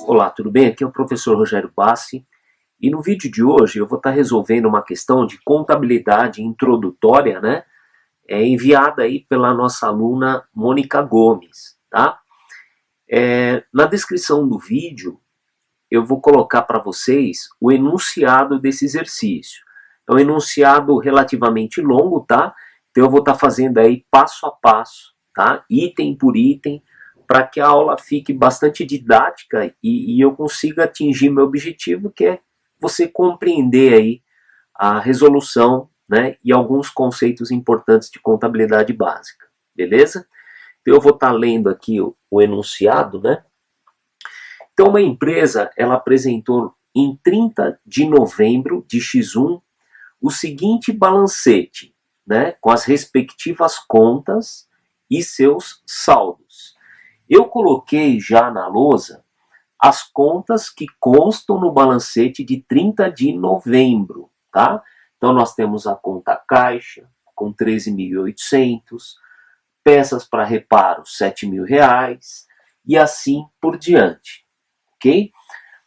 Olá, tudo bem? Aqui é o professor Rogério Bassi e no vídeo de hoje eu vou estar resolvendo uma questão de contabilidade introdutória, né? Enviada aí pela nossa aluna Mônica Gomes, tá? Na descrição do vídeo eu vou colocar para vocês o enunciado desse exercício. É um enunciado relativamente longo, tá? Então eu vou estar fazendo aí passo a passo, tá? Item por item, para que a aula fique bastante didática e eu consiga atingir meu objetivo, que é você compreender aí a resolução, né, e alguns conceitos importantes de contabilidade básica, beleza? Então eu vou estar lendo aqui o enunciado, né? Então uma empresa, ela apresentou em 30 de novembro de X1 o seguinte balancete, né, com as respectivas contas e seus saldos. Eu coloquei já na lousa as contas que constam no balancete de 30 de novembro, tá? Então nós temos a conta caixa com 13.800, peças para reparo R$7.000 e assim por diante, ok?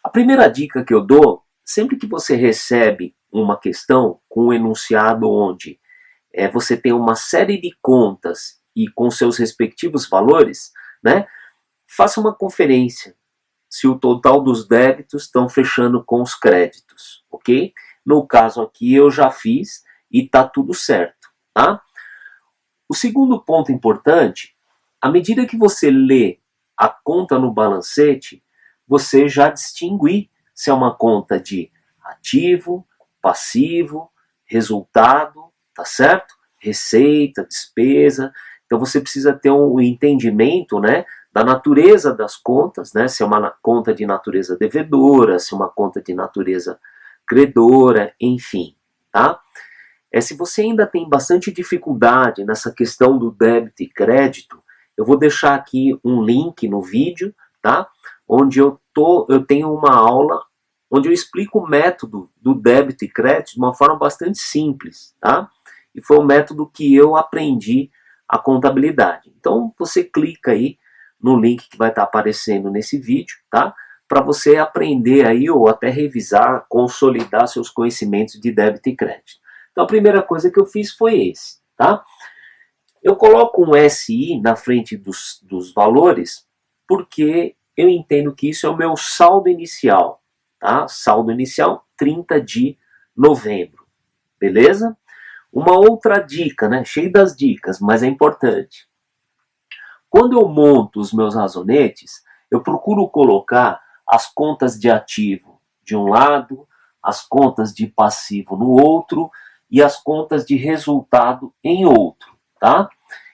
A primeira dica que eu dou, sempre que você recebe uma questão com um enunciado onde você tem uma série de contas e com seus respectivos valores, né? Faça uma conferência se o total dos débitos estão fechando com os créditos, ok? No caso aqui eu já fiz e está tudo certo, tá? O segundo ponto importante, à medida que você lê a conta no balancete, você já distingue se é uma conta de ativo, passivo, resultado, tá certo? Receita, despesa. Então você precisa ter um entendimento, né, da natureza das contas, né, se é uma conta de natureza devedora, se é uma conta de natureza credora, enfim, tá? Se você ainda tem bastante dificuldade nessa questão do débito e crédito, eu vou deixar aqui um link no vídeo, tá? Onde eu tenho uma aula onde eu explico o método do débito e crédito de uma forma bastante simples, tá? E foi o método que eu aprendi a contabilidade. Então você clica aí no link que vai estar aparecendo nesse vídeo, tá? Para você aprender aí ou até revisar, consolidar seus conhecimentos de débito e crédito. Então a primeira coisa que eu fiz foi esse, tá? Eu coloco um SI na frente dos valores porque eu entendo que isso é o meu saldo inicial, tá? Saldo inicial 30 de novembro, beleza? Uma outra dica, né? Cheio das dicas, mas é importante. Quando eu monto os meus razonetes, eu procuro colocar as contas de ativo de um lado, as contas de passivo no outro e as contas de resultado em outro, tá?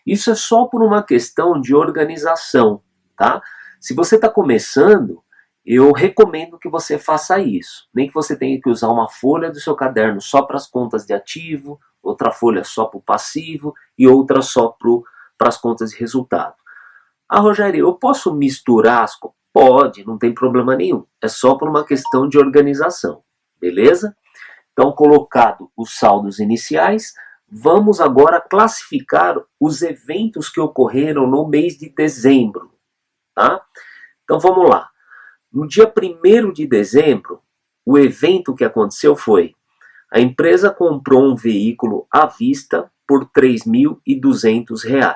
Isso é só por uma questão de organização, tá? Se você está começando, eu recomendo que você faça isso. Nem que você tenha que usar uma folha do seu caderno só para as contas de ativo, outra folha só para o passivo e outra só para as contas de resultado. Ah, Rogério, eu posso misturar as contas? Pode, não tem problema nenhum. É só por uma questão de organização, beleza? Então, colocado os saldos iniciais, vamos agora classificar os eventos que ocorreram no mês de dezembro, tá? Então, vamos lá. No dia 1º de dezembro, o evento que aconteceu foi: a empresa comprou um veículo à vista por R$3.200.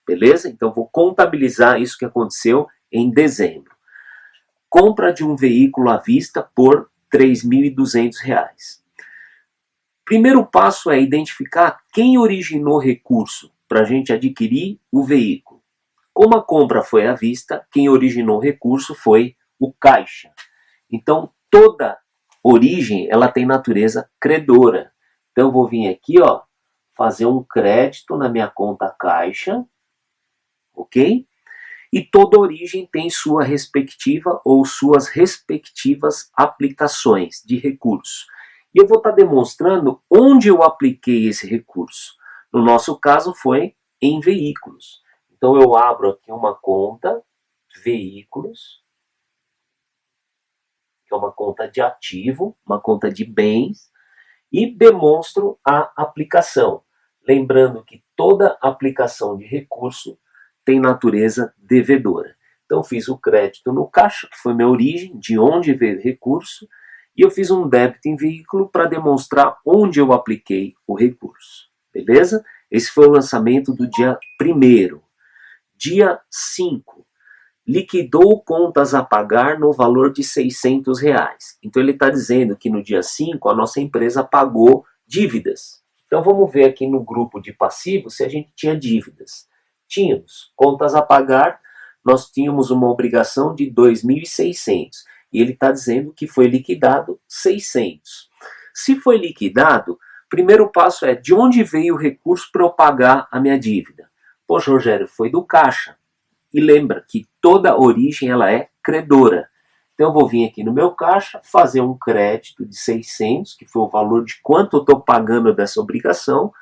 Beleza? Então, vou contabilizar isso que aconteceu em dezembro. Compra de um veículo à vista por R$3.200. Primeiro passo é identificar quem originou recurso para a gente adquirir o veículo. Como a compra foi à vista, quem originou recurso foi o caixa. Então, toda origem ela tem natureza credora. Então, eu vou vir aqui, ó, fazer um crédito na minha conta caixa, ok? E toda origem tem sua respectiva ou suas respectivas aplicações de recurso. E eu vou estar demonstrando onde eu apliquei esse recurso. No nosso caso foi em veículos. Então eu abro aqui uma conta, veículos, que é uma conta de ativo, uma conta de bens, e demonstro a aplicação. Lembrando que toda aplicação de recurso tem natureza devedora. Então fiz o crédito no caixa, que foi minha origem, de onde veio o recurso, e eu fiz um débito em veículo para demonstrar onde eu apliquei o recurso. Beleza? Esse foi o lançamento do dia 1º. Dia 5. Liquidou contas a pagar no valor de R$600. Então ele está dizendo que no dia 5 a nossa empresa pagou dívidas. Então vamos ver aqui no grupo de passivos se a gente tinha dívidas. Tínhamos contas a pagar, nós tínhamos uma obrigação de 2.600 e ele está dizendo que foi liquidado 600. Se foi liquidado, primeiro passo é de onde veio o recurso para eu pagar a minha dívida? Poxa, Rogério, foi do caixa. E lembra que toda origem ela é credora. Então eu vou vir aqui no meu caixa, fazer um crédito de 600, que foi o valor de quanto eu estou pagando dessa obrigação,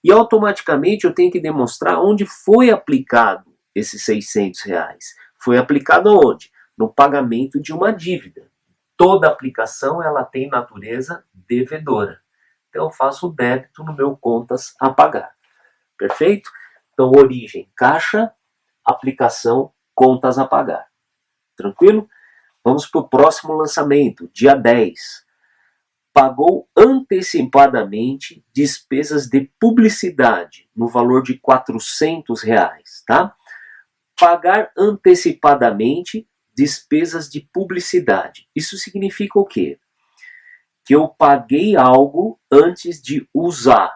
e automaticamente eu tenho que demonstrar onde foi aplicado esses R$600. Foi aplicado onde? No pagamento de uma dívida. Toda aplicação ela tem natureza devedora. Então eu faço o débito no meu contas a pagar. Perfeito? Então origem caixa, aplicação contas a pagar. Tranquilo? Vamos para o próximo lançamento, dia 10. Pagou antecipadamente despesas de publicidade no valor de R$400, tá? Pagar antecipadamente despesas de publicidade. Isso significa o quê? Que eu paguei algo antes de usar,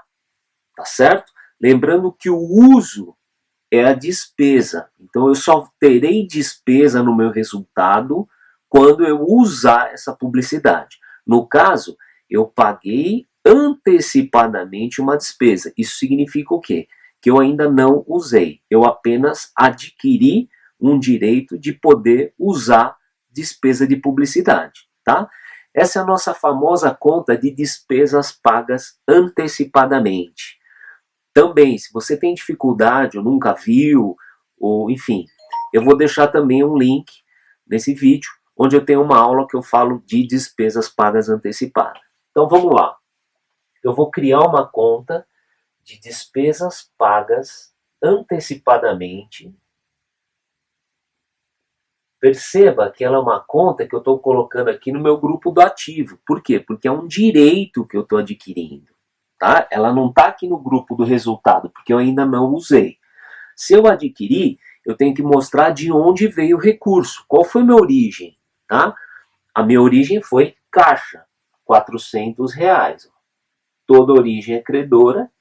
tá certo? Lembrando que o uso é a despesa. Então eu só terei despesa no meu resultado quando eu usar essa publicidade. No caso, eu paguei antecipadamente uma despesa. Isso significa o quê? Que eu ainda não usei. Eu apenas adquiri um direito de poder usar despesa de publicidade, tá? Essa é a nossa famosa conta de despesas pagas antecipadamente. Também, se você tem dificuldade ou nunca viu, ou enfim, eu vou deixar também um link nesse vídeo, onde eu tenho uma aula que eu falo de despesas pagas antecipadas. Então vamos lá. Eu vou criar uma conta de despesas pagas antecipadamente. Perceba que ela é uma conta que eu estou colocando aqui no meu grupo do ativo. Por quê? Porque é um direito que eu estou adquirindo. Tá? Ela não está aqui no grupo do resultado, porque eu ainda não usei. Se eu adquirir, eu tenho que mostrar de onde veio o recurso. Qual foi a minha origem? Tá? A minha origem foi caixa, R$400. Toda origem é credora.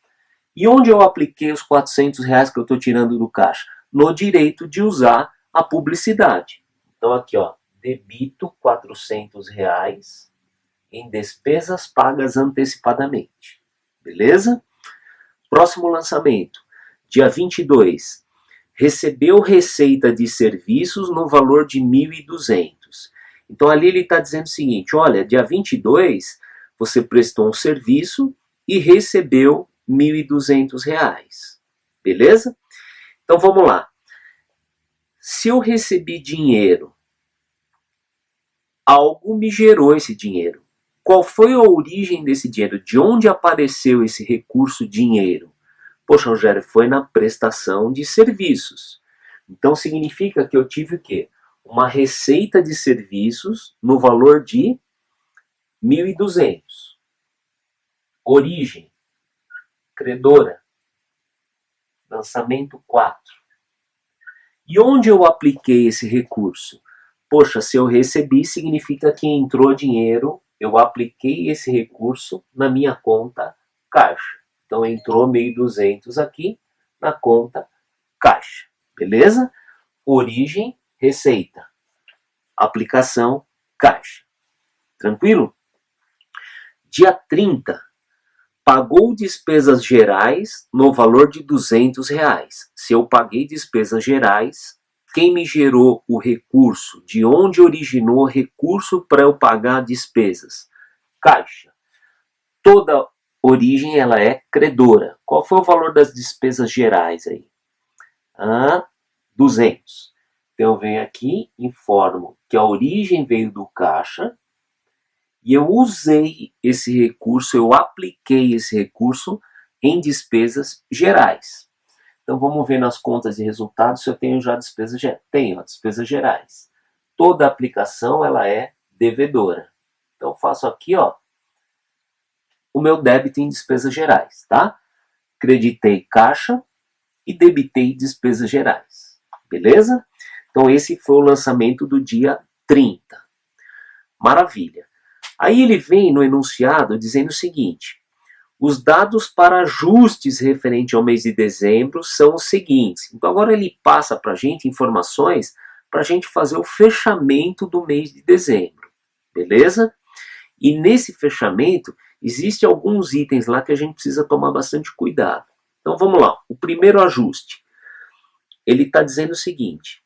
E onde eu apliquei os R$400 que eu estou tirando do caixa? No direito de usar a publicidade. Então aqui, ó, debito R$400 em despesas pagas antecipadamente. Beleza? Próximo lançamento, dia 22. Recebeu receita de serviços no valor de 1.200. Então ali ele está dizendo o seguinte, olha, dia 22 você prestou um serviço e recebeu R$1.200. Beleza? Então vamos lá. Se eu recebi dinheiro, algo me gerou esse dinheiro. Qual foi a origem desse dinheiro? De onde apareceu esse recurso dinheiro? Poxa, Rogério, foi na prestação de serviços. Então significa que eu tive o quê? Uma receita de serviços no valor de 1.200. Origem, credora, lançamento 4. E onde eu apliquei esse recurso? Poxa, se eu recebi, significa que entrou dinheiro, eu apliquei esse recurso na minha conta caixa. Então entrou 1.200 aqui na conta caixa. Beleza? Origem, receita. Aplicação, caixa. Tranquilo? Dia 30. Pagou despesas gerais no valor de R$200. Se eu paguei despesas gerais, quem me gerou o recurso? De onde originou o recurso para eu pagar despesas? Caixa. Toda origem ela é credora. Qual foi o valor das despesas gerais aí? 200. Então eu venho aqui, informo que a origem veio do caixa e eu usei esse recurso, eu apliquei esse recurso em despesas gerais. Então vamos ver nas contas de resultados se eu tenho já despesas gerais. Tenho despesas gerais. Toda aplicação ela é devedora. Então faço aqui o meu débito em despesas gerais, tá? Creditei caixa e debitei despesas gerais. Beleza? Então esse foi o lançamento do dia 30. Maravilha. Aí ele vem no enunciado dizendo o seguinte: os dados para ajustes referente ao mês de dezembro são os seguintes. Então agora ele passa para a gente informações para a gente fazer o fechamento do mês de dezembro. Beleza? E nesse fechamento existem alguns itens lá que a gente precisa tomar bastante cuidado. Então vamos lá. O primeiro ajuste. Ele está dizendo o seguinte: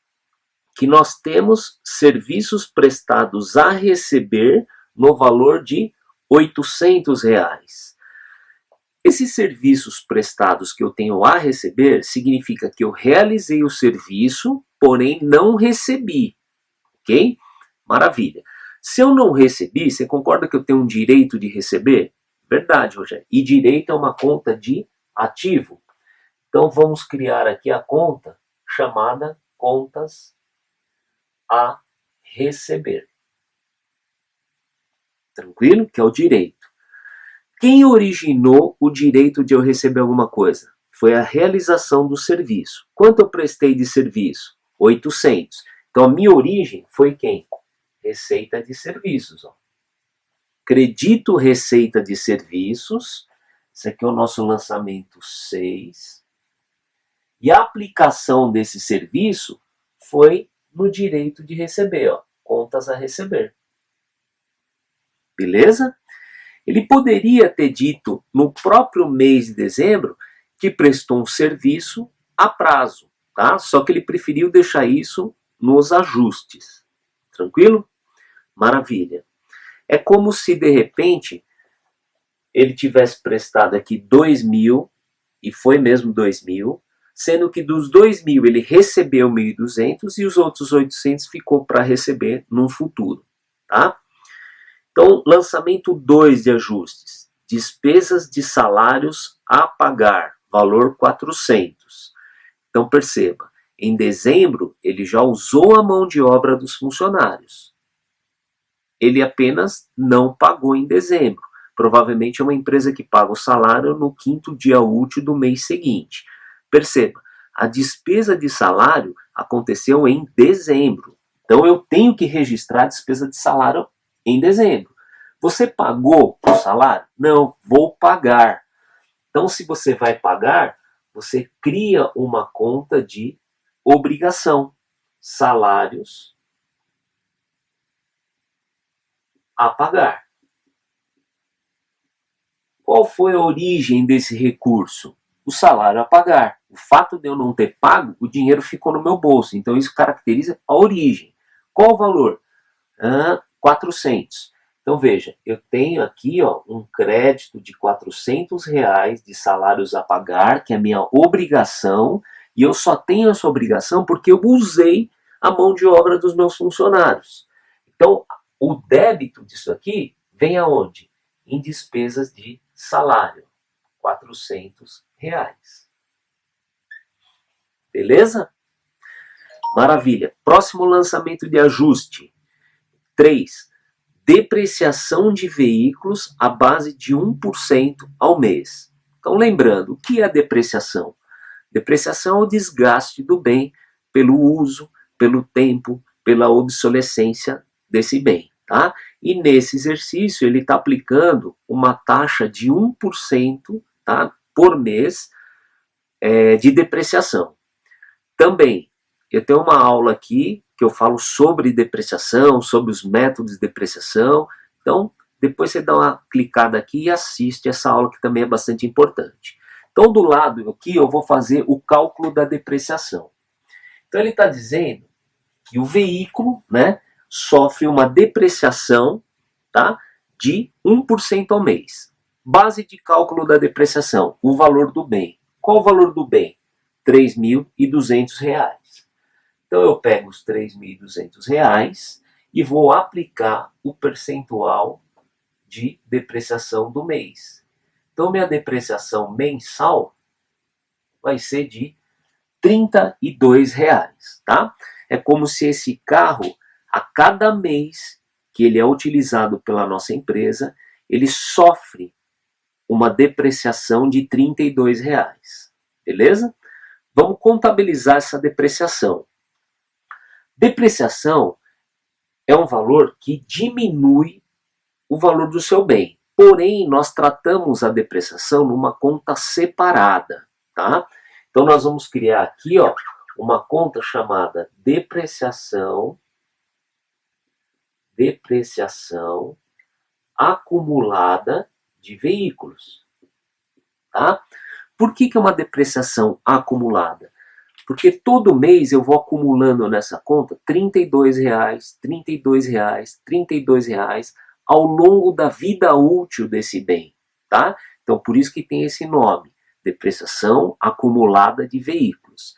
que nós temos serviços prestados a receber no valor de R$800. Esses serviços prestados que eu tenho a receber significa que eu realizei o serviço, porém não recebi. Ok? Maravilha. Se eu não recebi, você concorda que eu tenho um direito de receber? Verdade, Rogério. E direito é uma conta de ativo. Então vamos criar aqui a conta chamada contas a receber. Tranquilo? Que é o direito. Quem originou o direito de eu receber alguma coisa? Foi a realização do serviço. Quanto eu prestei de serviço? 800. Então a minha origem foi quem? Receita de serviços. Credito receita de serviços. Esse aqui é o nosso lançamento 6. E a aplicação desse serviço foi no direito de receber, contas a receber. Beleza? Ele poderia ter dito no próprio mês de dezembro que prestou um serviço a prazo, tá? Só que ele preferiu deixar isso nos ajustes. Tranquilo? Maravilha. É como se de repente ele tivesse prestado aqui 2.000 e foi mesmo 2.000, sendo que dos 2.000 ele recebeu 1.200 e os outros 800 ficou para receber no futuro, tá? Então, lançamento 2 de ajustes. Despesas de salários a pagar, valor 400. Então, perceba, em dezembro ele já usou a mão de obra dos funcionários. Ele apenas não pagou em dezembro. Provavelmente é uma empresa que paga o salário no 5º dia útil do mês seguinte. Perceba, a despesa de salário aconteceu em dezembro. Então eu tenho que registrar a despesa de salário em dezembro. Você pagou o salário? Não, vou pagar. Então se você vai pagar, você cria uma conta de obrigação. Salários a pagar. Qual foi a origem desse recurso? O salário a pagar. O fato de eu não ter pago, o dinheiro ficou no meu bolso. Então isso caracteriza a origem. Qual o valor? 400. Então veja, eu tenho aqui um crédito de R$400 de salários a pagar, que é a minha obrigação, e eu só tenho essa obrigação porque eu usei a mão de obra dos meus funcionários. Então o débito disso aqui vem aonde? Em despesas de salário. R$400. Beleza? Maravilha. Próximo lançamento de ajuste. 3. Depreciação de veículos à base de 1% ao mês. Então lembrando, o que é a depreciação? Depreciação é o desgaste do bem pelo uso, pelo tempo, pela obsolescência desse bem. Tá? E nesse exercício ele está aplicando uma taxa de 1%, tá, por mês de depreciação. Também, eu tenho uma aula aqui que eu falo sobre depreciação, sobre os métodos de depreciação. Então, depois você dá uma clicada aqui e assiste essa aula que também é bastante importante. Então, do lado aqui eu vou fazer o cálculo da depreciação. Então, ele está dizendo que o veículo, né, sofre uma depreciação, tá, de 1% ao mês. Base de cálculo da depreciação, o valor do bem. Qual o valor do bem? R$3.200. Então eu pego os R$3.200 e vou aplicar o percentual de depreciação do mês. Então minha depreciação mensal vai ser de R$ 32, tá? É como se esse carro, a cada mês que ele é utilizado pela nossa empresa, ele sofre uma depreciação de R$ 32, beleza? Vamos contabilizar essa depreciação. Depreciação é um valor que diminui o valor do seu bem. Porém, nós tratamos a depreciação numa conta separada, tá? Então nós vamos criar aqui, ó, uma conta chamada depreciação acumulada de veículos, tá? Por que é uma depreciação acumulada? Porque todo mês eu vou acumulando nessa conta R$ 32, R$ 32 ao longo da vida útil desse bem, tá? Então por isso que tem esse nome, depreciação acumulada de veículos.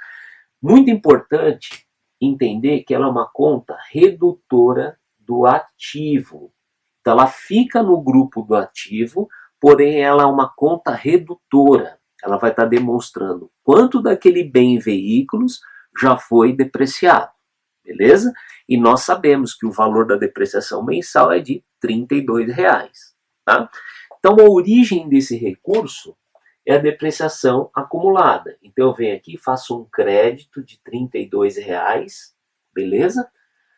Muito importante entender que ela é uma conta redutora do ativo. Então ela fica no grupo do ativo, porém ela é uma conta redutora. Ela vai estar demonstrando quanto daquele bem veículos já foi depreciado, beleza? E nós sabemos que o valor da depreciação mensal é de R$ 32, tá? Então a origem desse recurso é a depreciação acumulada. Então eu venho aqui e faço um crédito de R$ 32, beleza?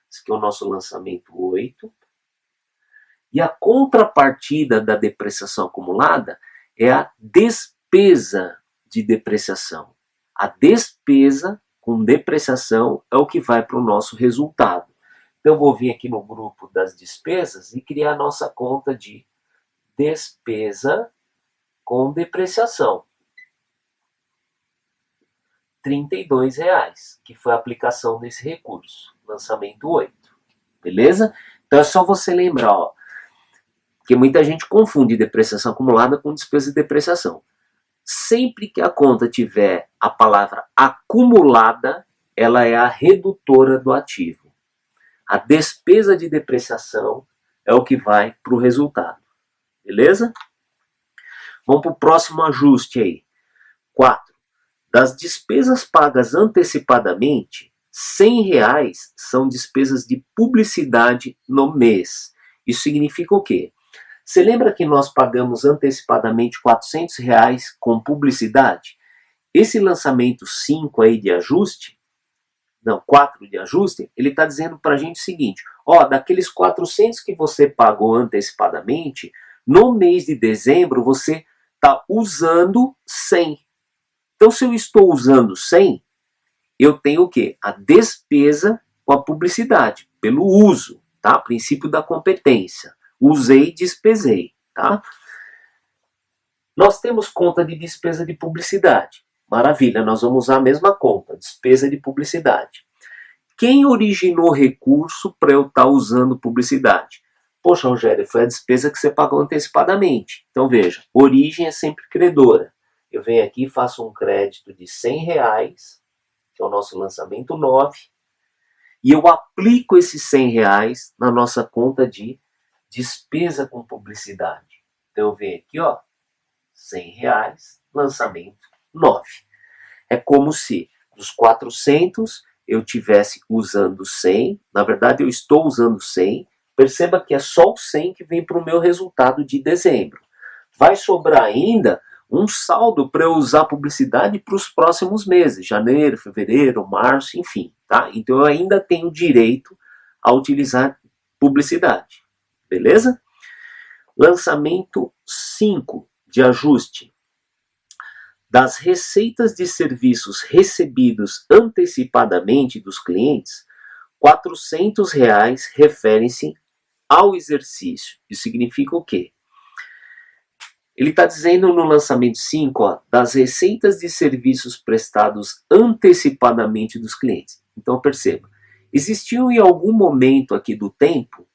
Esse aqui é o nosso lançamento 8. E a contrapartida da depreciação acumulada é a despesa de depreciação. A despesa com depreciação é o que vai para o nosso resultado. Então eu vou vir aqui no grupo das despesas e criar a nossa conta de despesa com depreciação. R$ 32, que foi a aplicação desse recurso, lançamento 8. Beleza? Então é só você lembrar, ó, porque muita gente confunde depreciação acumulada com despesa de depreciação. Sempre que a conta tiver a palavra acumulada, ela é a redutora do ativo. A despesa de depreciação é o que vai para o resultado. Beleza? Vamos para o próximo ajuste aí. 4. Das despesas pagas antecipadamente, R$ 100 são despesas de publicidade no mês. Isso significa o quê? Você lembra que nós pagamos antecipadamente R$ 400 com publicidade? Esse lançamento 5 aí de ajuste, não, 4 de ajuste, ele está dizendo para a gente o seguinte, ó, daqueles 400 que você pagou antecipadamente, no mês de dezembro você está usando 100. Então se eu estou usando 100, eu tenho o quê? A despesa com a publicidade, pelo uso, tá? Princípio da competência. Usei, despesei, tá? Nós temos conta de despesa de publicidade. Maravilha, nós vamos usar a mesma conta, despesa de publicidade. Quem originou recurso para eu estar usando publicidade? Poxa, Rogério, foi a despesa que você pagou antecipadamente. Então veja, origem é sempre credora. Eu venho aqui e faço um crédito de R$ 100, que é o nosso lançamento 9, e eu aplico esses R$ 100 na nossa conta de despesa com publicidade. Então eu venho aqui, ó, R$ 100, lançamento 9. É como se dos 400 eu tivesse usando 100, na verdade eu estou usando 100, perceba que é só o 100 que vem para o meu resultado de dezembro. Vai sobrar ainda um saldo para eu usar publicidade para os próximos meses, janeiro, fevereiro, março, enfim, tá? Então eu ainda tenho direito a utilizar publicidade. Beleza? Lançamento 5 de ajuste. Das receitas de serviços recebidos antecipadamente dos clientes, R$ 400 referem-se ao exercício. Isso significa o quê? Ele está dizendo no lançamento 5, ó, das receitas de serviços prestados antecipadamente dos clientes. Então perceba, existiu em algum momento aqui do tempo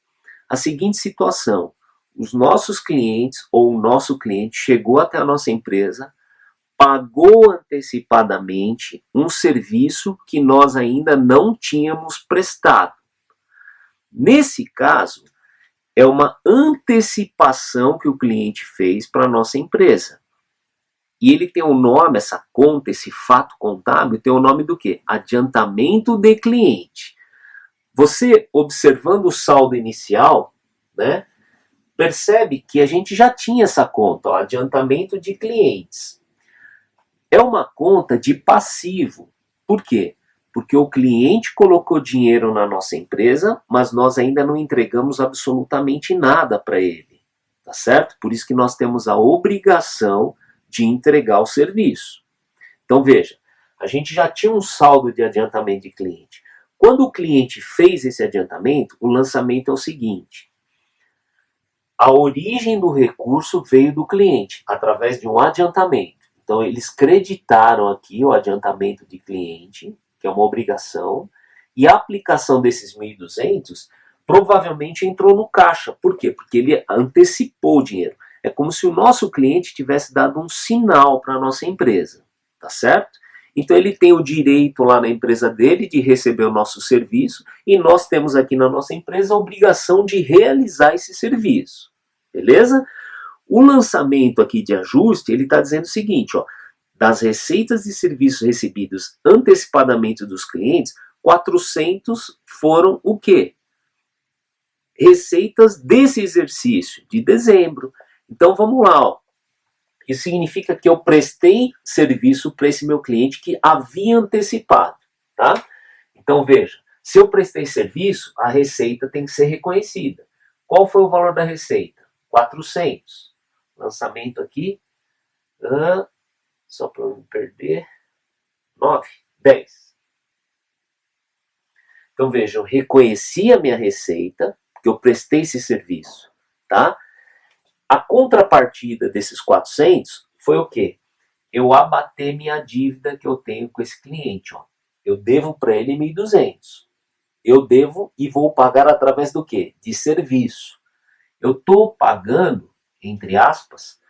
a seguinte situação: os nossos clientes ou o nosso cliente chegou até a nossa empresa, pagou antecipadamente um serviço que nós ainda não tínhamos prestado. Nesse caso, é uma antecipação que o cliente fez para a nossa empresa. E ele tem o nome, essa conta, esse fato contábil, tem o nome do quê? Adiantamento de cliente. Você, observando o saldo inicial, né, percebe que a gente já tinha essa conta, ó, adiantamento de clientes. É uma conta de passivo. Por quê? Porque o cliente colocou dinheiro na nossa empresa, mas nós ainda não entregamos absolutamente nada para ele. Tá certo? Por isso que nós temos a obrigação de entregar o serviço. Então veja, a gente já tinha um saldo de adiantamento de cliente. Quando o cliente fez esse adiantamento, o lançamento é o seguinte: a origem do recurso veio do cliente, através de um adiantamento. Então eles creditaram aqui o adiantamento de cliente, que é uma obrigação, e a aplicação desses 1.200 provavelmente entrou no caixa. Por quê? Porque ele antecipou o dinheiro. É como se o nosso cliente tivesse dado um sinal para a nossa empresa, tá certo? Então ele tem o direito lá na empresa dele de receber o nosso serviço e nós temos aqui na nossa empresa a obrigação de realizar esse serviço, beleza? O lançamento aqui de ajuste, ele está dizendo o seguinte, ó, das receitas de serviços recebidos antecipadamente dos clientes, 400 foram o quê? Receitas desse exercício, de dezembro. Então vamos lá, ó. Isso significa que eu prestei serviço para esse meu cliente que havia antecipado, tá? Então veja, se eu prestei serviço, a receita tem que ser reconhecida. Qual foi o valor da receita? 400. Lançamento aqui, só para eu não perder, 9, 10. Então veja, eu reconheci a minha receita, porque eu prestei esse serviço, tá? A contrapartida desses 400 foi o quê? Eu abater minha dívida que eu tenho com esse cliente. Ó. Eu devo para ele 1.200. Eu devo e vou pagar através do quê? De serviço. Eu estou pagando, entre aspas,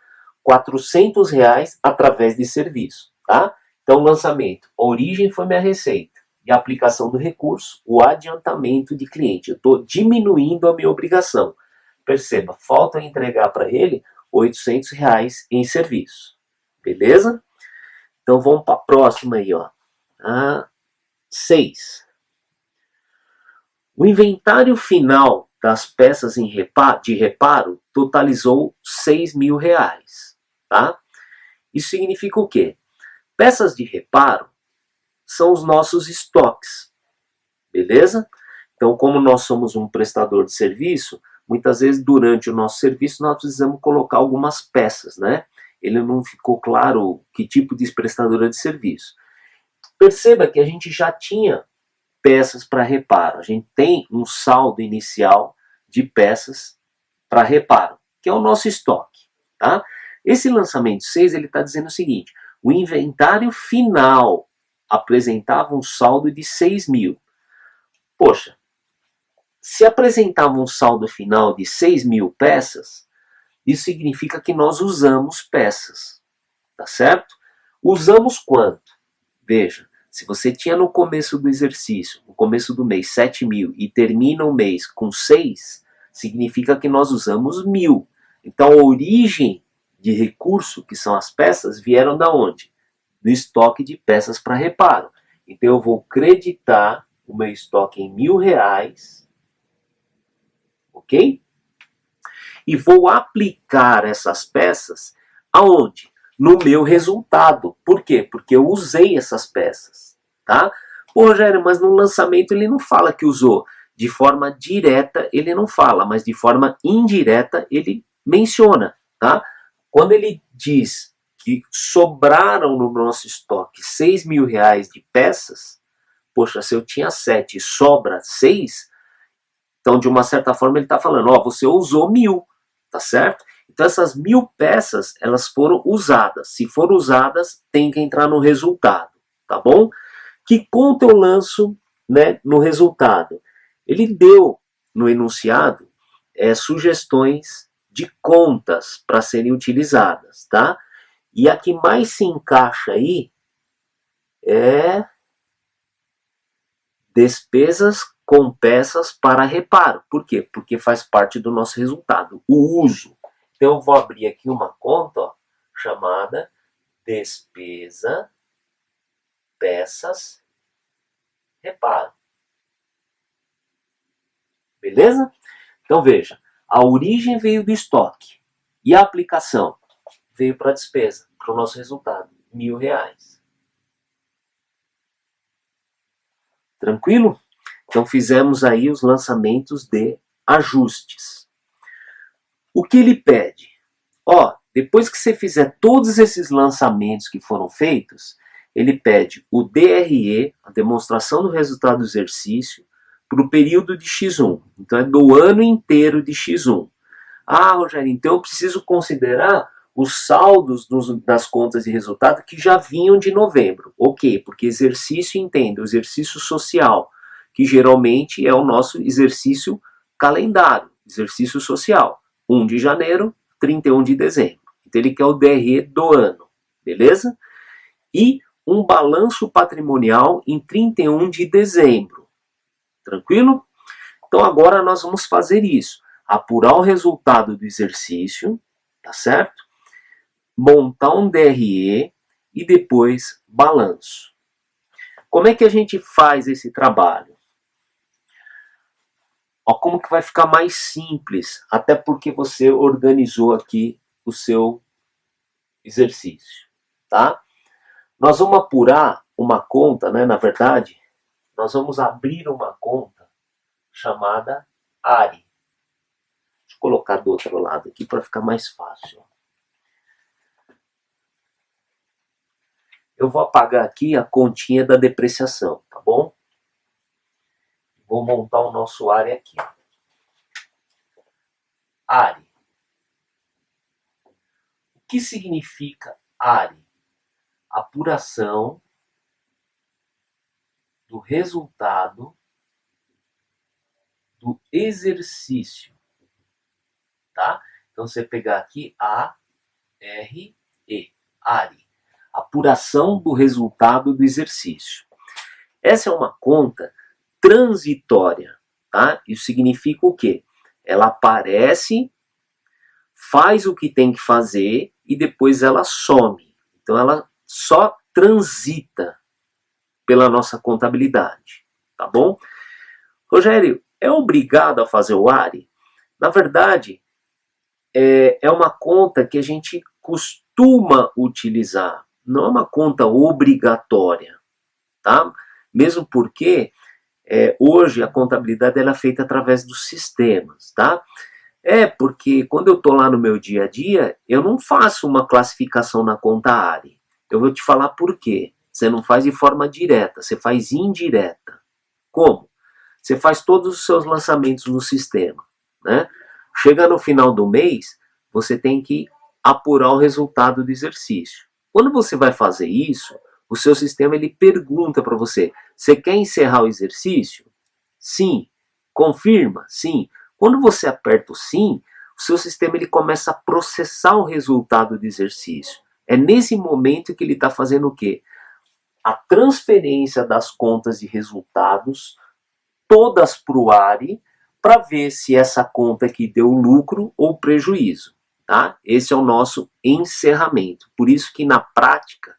R$ 400 através de serviço. Tá? Então, lançamento. A origem foi minha receita. E a aplicação do recurso, o adiantamento de cliente. Eu estou diminuindo a minha obrigação. Perceba, falta entregar para ele R$ 800 em serviço. Beleza? Então vamos para a próxima aí, ó. 6. O inventário final das peças de reparo totalizou R$ 6.000. Tá? Isso significa o quê? Peças de reparo são os nossos estoques. Beleza? Então, como nós somos um prestador de serviço, muitas vezes durante o nosso serviço nós precisamos colocar algumas peças, né? Ele não ficou claro que tipo de prestadora de serviço. Perceba que a gente já tinha peças para reparo. A gente tem um saldo inicial de peças para reparo, que é o nosso estoque, tá? Esse lançamento 6, ele está dizendo o seguinte: o inventário final apresentava um saldo de 6.000. Poxa, se apresentava um saldo final de 6.000 peças, isso significa que nós usamos peças, tá certo? Usamos quanto? Veja, se você tinha no começo do exercício, no começo do mês, 7.000 e termina o mês com 6, significa que nós usamos 1.000. Então a origem de recurso, que são as peças, vieram da onde? Do estoque de peças para reparo. Então eu vou creditar o meu estoque em R$ 1.000, ok? E vou aplicar essas peças aonde? No meu resultado. Por quê? Porque eu usei essas peças, tá? Pô, Rogério, mas no lançamento ele não fala que usou. De forma direta ele não fala, mas de forma indireta ele menciona, tá? Quando ele diz que sobraram no nosso estoque R$ 6.000 de peças, poxa, se eu tinha 7 e sobra 6, então de uma certa forma ele está falando, ó, você usou 1.000, tá certo? Então essas 1.000 peças, elas foram usadas. Se foram usadas, tem que entrar no resultado, tá bom? Que conta eu lanço, né, no resultado? Ele deu no enunciado sugestões de contas para serem utilizadas, tá? E a que mais se encaixa aí é despesas com peças para reparo. Por quê? Porque faz parte do nosso resultado, o uso. Então eu vou abrir aqui uma conta, ó, chamada despesa, peças, reparo. Beleza? Então veja, a origem veio do estoque e a aplicação veio para a despesa, para o nosso resultado, R$1.000. Tranquilo? Então fizemos aí os lançamentos de ajustes. O que ele pede? Ó, depois que você fizer todos esses lançamentos que foram feitos, ele pede o DRE, a demonstração do resultado do exercício, para o período de X1. Então é do ano inteiro de X1. Ah, Rogério, então eu preciso considerar os saldos das contas de resultado que já vinham de novembro. Ok, porque exercício, entenda, o exercício social, que geralmente é o nosso exercício calendário, exercício social. 1 de janeiro, 31 de dezembro. Então ele quer o DRE do ano, beleza? E um balanço patrimonial em 31 de dezembro. Tranquilo? Então agora nós vamos fazer isso. Apurar o resultado do exercício, tá certo? Montar um DRE e depois balanço. Como é que a gente faz esse trabalho? Ó, como que vai ficar mais simples, até porque você organizou aqui o seu exercício, tá? Nós vamos apurar uma conta, né? Na verdade, nós vamos abrir uma conta chamada ARI. Deixa eu colocar do outro lado aqui para ficar mais fácil. Eu vou apagar aqui a continha da depreciação, tá bom? Vou montar o nosso ARI aqui. ARI. O que significa ARI? Apuração do resultado do exercício, tá? Então você pegar aqui ARE, ARI, apuração do resultado do exercício. Essa é uma conta transitória, tá? Isso significa o quê? Ela aparece, faz o que tem que fazer e depois ela some. Então ela só transita pela nossa contabilidade, tá bom? Rogério, é obrigado a fazer o ARI? Na verdade, é uma conta que a gente costuma utilizar, não é uma conta obrigatória, tá? Mesmo porque hoje a contabilidade ela é feita através dos sistemas, tá? Porque quando eu estou lá no meu dia a dia, eu não faço uma classificação na conta ARI. Eu vou te falar por quê. Você não faz de forma direta, você faz indireta. Como? Você faz todos os seus lançamentos no sistema, né? Chega no final do mês, você tem que apurar o resultado do exercício. Quando você vai fazer isso, o seu sistema ele pergunta para você: você quer encerrar o exercício? Sim. Confirma? Sim. Quando você aperta o sim, o seu sistema ele começa a processar o resultado do exercício. É nesse momento que ele está fazendo o quê? A transferência das contas de resultados todas para o ARI, para ver se essa conta aqui deu lucro ou prejuízo, tá? Esse é o nosso encerramento. Por isso que na prática,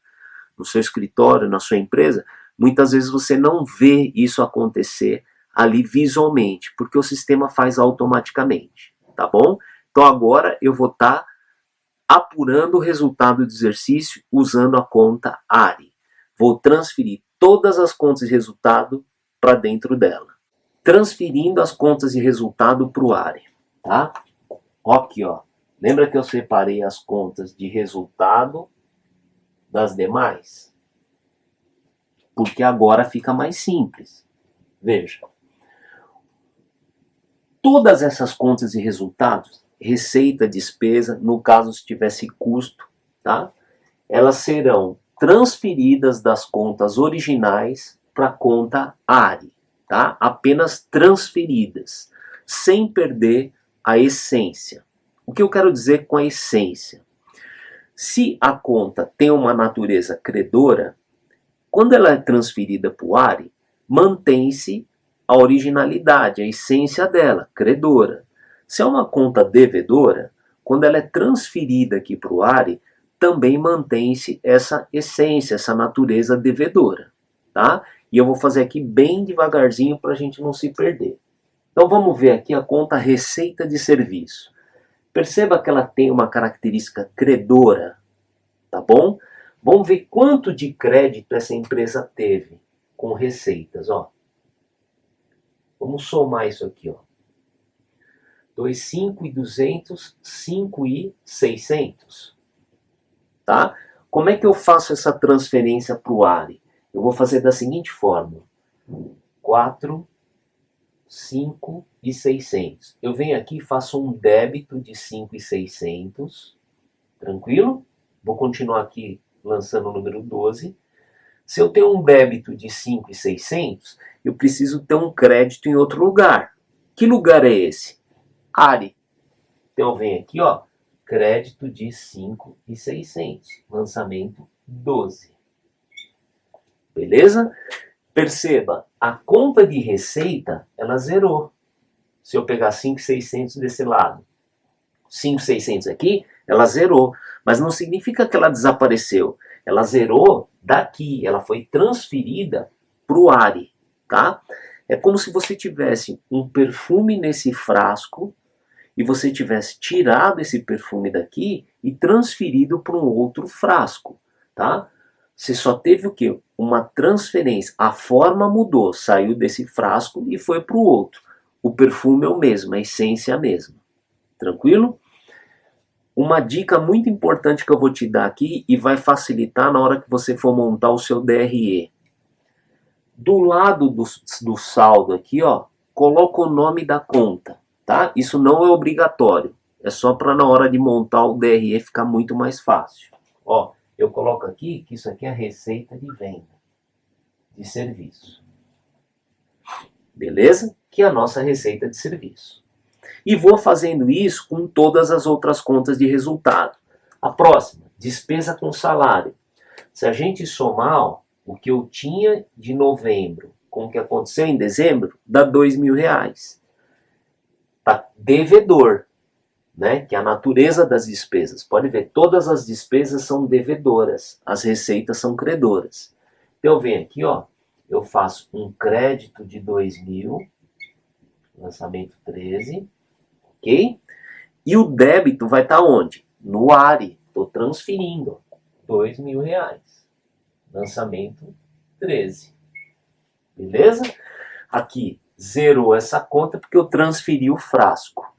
no seu escritório, na sua empresa, muitas vezes você não vê isso acontecer ali visualmente, porque o sistema faz automaticamente, tá bom? Então agora eu vou estar apurando o resultado do exercício usando a conta ARI. Vou transferir todas as contas de resultado para dentro dela. Transferindo as contas de resultado para o ARI, tá? Aqui, ó. Lembra que eu separei as contas de resultado das demais? Porque agora fica mais simples. Veja. Todas essas contas de resultados, receita, despesa, no caso se tivesse custo, tá? Elas serão transferidas das contas originais para a conta ARI, tá? Apenas transferidas, sem perder a essência. O que eu quero dizer com a essência? Se a conta tem uma natureza credora, quando ela é transferida para o ARI, mantém-se a originalidade, a essência dela, credora. Se é uma conta devedora, quando ela é transferida aqui para o ARI, também mantém-se essa essência, essa natureza devedora. Tá? E eu vou fazer aqui bem devagarzinho para a gente não se perder. Então vamos ver aqui a conta receita de serviço. Perceba que ela tem uma característica credora, tá bom? Vamos ver quanto de crédito essa empresa teve com receitas, ó. Vamos somar isso aqui, ó. 2.5.200, 5.600. Tá? Como é que eu faço essa transferência para o ARI? Eu vou fazer da seguinte forma. 4, 5 e 600. Eu venho aqui e faço um débito de 5.600. Tranquilo? Vou continuar aqui lançando o número 12. Se eu tenho um débito de 5.600, eu preciso ter um crédito em outro lugar. Que lugar é esse? ARI. Então eu venho aqui, ó, crédito de 5.600. Lançamento 12. Beleza? Perceba, a conta de receita, ela zerou. Se eu pegar 5.600 desse lado, 5.600 aqui, ela zerou. Mas não significa que ela desapareceu. Ela zerou daqui, ela foi transferida para o ARI, tá? É como se você tivesse um perfume nesse frasco e você tivesse tirado esse perfume daqui e transferido para um outro frasco, tá? Você só teve o quê? Uma transferência. A forma mudou, saiu desse frasco e foi para o outro. O perfume é o mesmo, a essência é a mesma. Tranquilo? Uma dica muito importante que eu vou te dar aqui e vai facilitar na hora que você for montar o seu DRE. Do lado do saldo aqui, ó, coloca o nome da conta, tá? Isso não é obrigatório. É só para na hora de montar o DRE ficar muito mais fácil. Ó, eu coloco aqui que isso aqui é a receita de venda de serviço. Beleza? Que é a nossa receita de serviço. E vou fazendo isso com todas as outras contas de resultado. A próxima, despesa com salário. Se a gente somar, ó, o que eu tinha de novembro com o que aconteceu em dezembro, dá R$2.000. Tá devedor, né? Que é a natureza das despesas. Pode ver, todas as despesas são devedoras, as receitas são credoras. Então eu venho aqui, ó, eu faço um crédito de 2.000, lançamento 13, ok? E o débito vai estar onde? No ARI, estou transferindo R$2.000, lançamento 13, beleza? Aqui zerou essa conta porque eu transferi o frasco.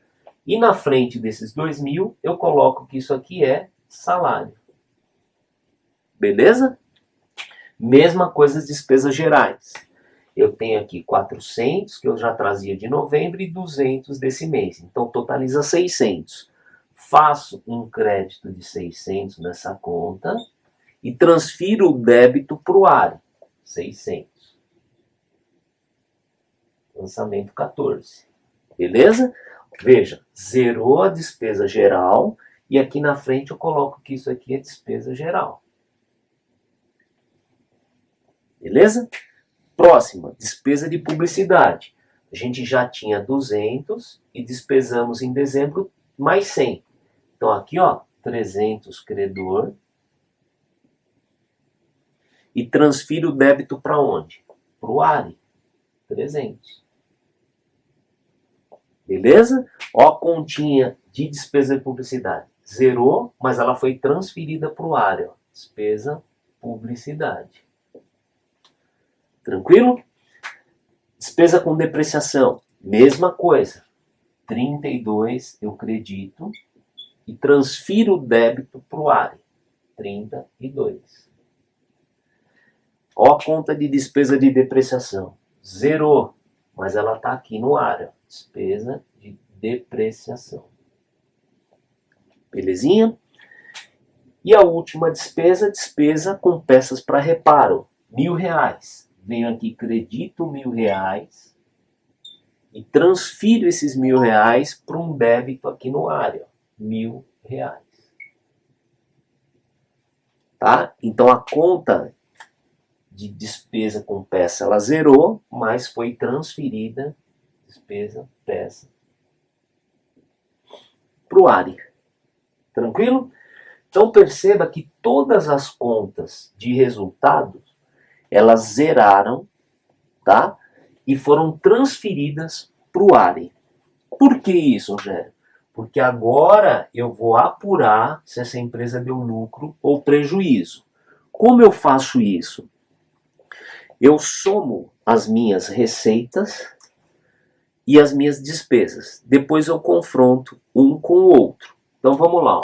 E na frente desses 2.000, eu coloco que isso aqui é salário. Beleza? Mesma coisa as despesas gerais. Eu tenho aqui 400, que eu já trazia de novembro, e 200 desse mês. Então, totaliza 600. Faço um crédito de 600 nessa conta e transfiro o débito para o ARI. 600. Lançamento 14. Beleza? Veja, zerou a despesa geral e aqui na frente eu coloco que isso aqui é despesa geral. Beleza? Próxima, despesa de publicidade. A gente já tinha 200 e despesamos em dezembro mais 100. Então aqui, ó, 300 credor. E transfiro o débito para onde? Para o ARI. 300. Beleza? Ó a continha de despesa de publicidade. Zerou, mas ela foi transferida para o ARI. Ó. Despesa publicidade. Tranquilo? Despesa com depreciação. Mesma coisa. 32 eu acredito e transfiro o débito para o ARI. 32. Ó a conta de despesa de depreciação. Zerou, mas ela está aqui no ARI. Despesa de depreciação. Belezinha? E a última despesa, despesa com peças para reparo. R$1.000. Venho aqui, credito R$1.000 e transfiro esses R$1.000 para um débito aqui no ARI. R$1.000. Tá? Então a conta de despesa com peça, ela zerou, mas foi transferida despesa, peça, para o ARI. Tranquilo? Então perceba que todas as contas de resultados, elas zeraram, tá? E foram transferidas para o ARI. Por que isso, Rogério? Porque agora eu vou apurar se essa empresa deu lucro ou prejuízo. Como eu faço isso? Eu somo as minhas receitas e as minhas despesas. Depois eu confronto um com o outro. Então vamos lá.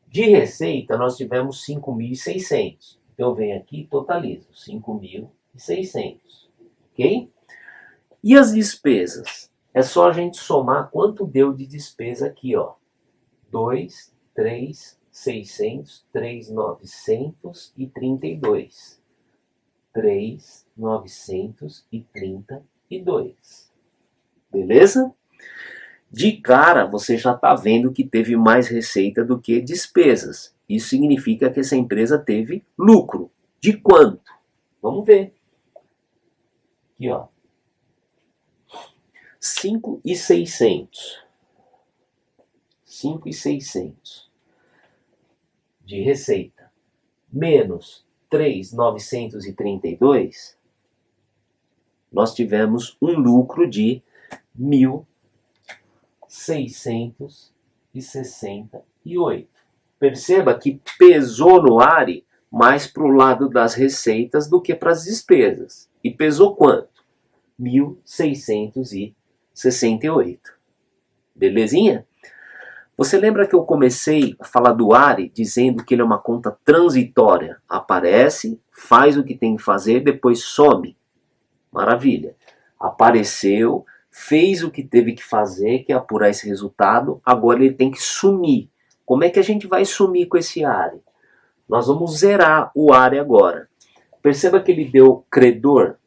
De receita nós tivemos 5.600. Então eu venho aqui e totalizo 5.600. Ok? E as despesas? É só a gente somar quanto deu de despesa aqui, ó. 2, 3, 600, 3.932. 3.932. Beleza? De cara, você já está vendo que teve mais receita do que despesas. Isso significa que essa empresa teve lucro. De quanto? Vamos ver. Aqui, ó. 5.600. 5.600 de receita. Menos 3.932. Nós tivemos um lucro de 1.668. Perceba que pesou no ARI mais para o lado das receitas do que para as despesas. E pesou quanto? 1.668. Belezinha? Você lembra que eu comecei a falar do ARI dizendo que ele é uma conta transitória? Aparece, faz o que tem que fazer, depois some. Maravilha. Apareceu, fez o que teve que fazer, que é apurar esse resultado, agora ele tem que sumir. Como é que a gente vai sumir com esse ARI? Nós vamos zerar o ARI agora. Perceba que ele deu credor.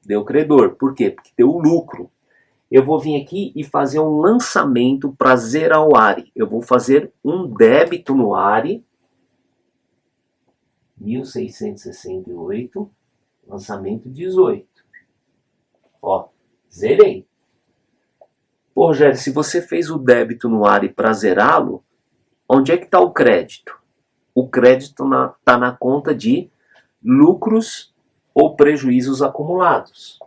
Deu credor. Por quê? Porque deu lucro. Eu vou vir aqui e fazer um lançamento para zerar o ARI. Eu vou fazer um débito no ARI. 1.668. Lançamento 18. Ó, zerei. Pô, Rogério, se você fez o débito no ARI para zerá-lo, onde é que está o crédito? O crédito está na conta de lucros ou prejuízos acumulados.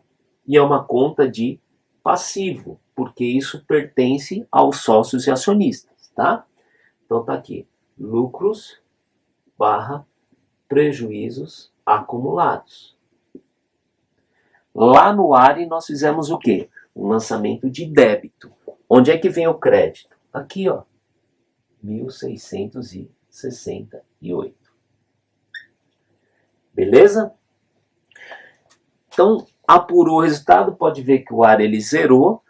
E é uma conta de passivo, porque isso pertence aos sócios e acionistas, tá? Então tá aqui, lucros barra prejuízos acumulados. Lá no ARI nós fizemos o quê? Um lançamento de débito. Onde é que vem o crédito? Aqui, ó, 1.668. Beleza? Então, apurou o resultado, pode ver que o ARI ele zerou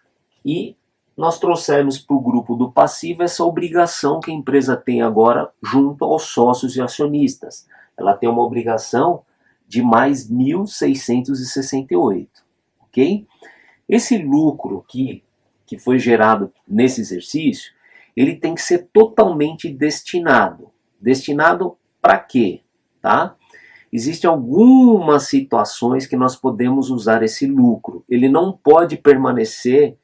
e nós trouxemos para o grupo do passivo essa obrigação que a empresa tem agora junto aos sócios e acionistas. Ela tem uma obrigação de mais 1.668, ok? Esse lucro que foi gerado nesse exercício, ele tem que ser totalmente destinado. Destinado para quê? Tá? Existem algumas situações que nós podemos usar esse lucro. Ele não pode permanecer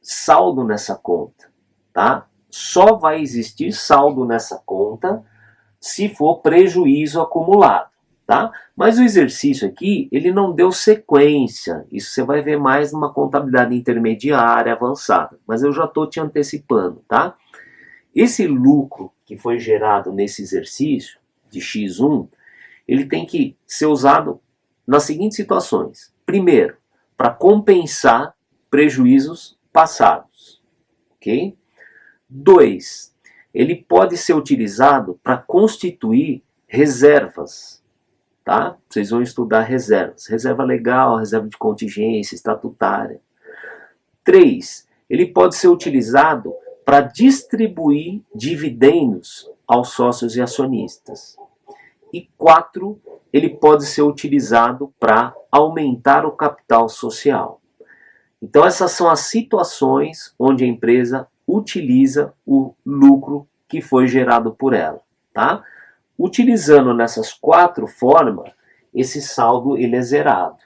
saldo nessa conta, tá? Só vai existir saldo nessa conta se for prejuízo acumulado, tá? Mas o exercício aqui, ele não deu sequência. Isso você vai ver mais numa contabilidade intermediária avançada. Mas eu já estou te antecipando, tá? Esse lucro que foi gerado nesse exercício de X1, ele tem que ser usado nas seguintes situações. Primeiro, para compensar prejuízos passados, ok? 2, ele pode ser utilizado para constituir reservas, tá? Vocês vão estudar reservas. Reserva legal, reserva de contingência, estatutária. 3, ele pode ser utilizado para distribuir dividendos aos sócios e acionistas. E 4, ele pode ser utilizado para aumentar o capital social. Então essas são as situações onde a empresa utiliza o lucro que foi gerado por ela, tá? Utilizando nessas 4 formas, esse saldo ele é zerado,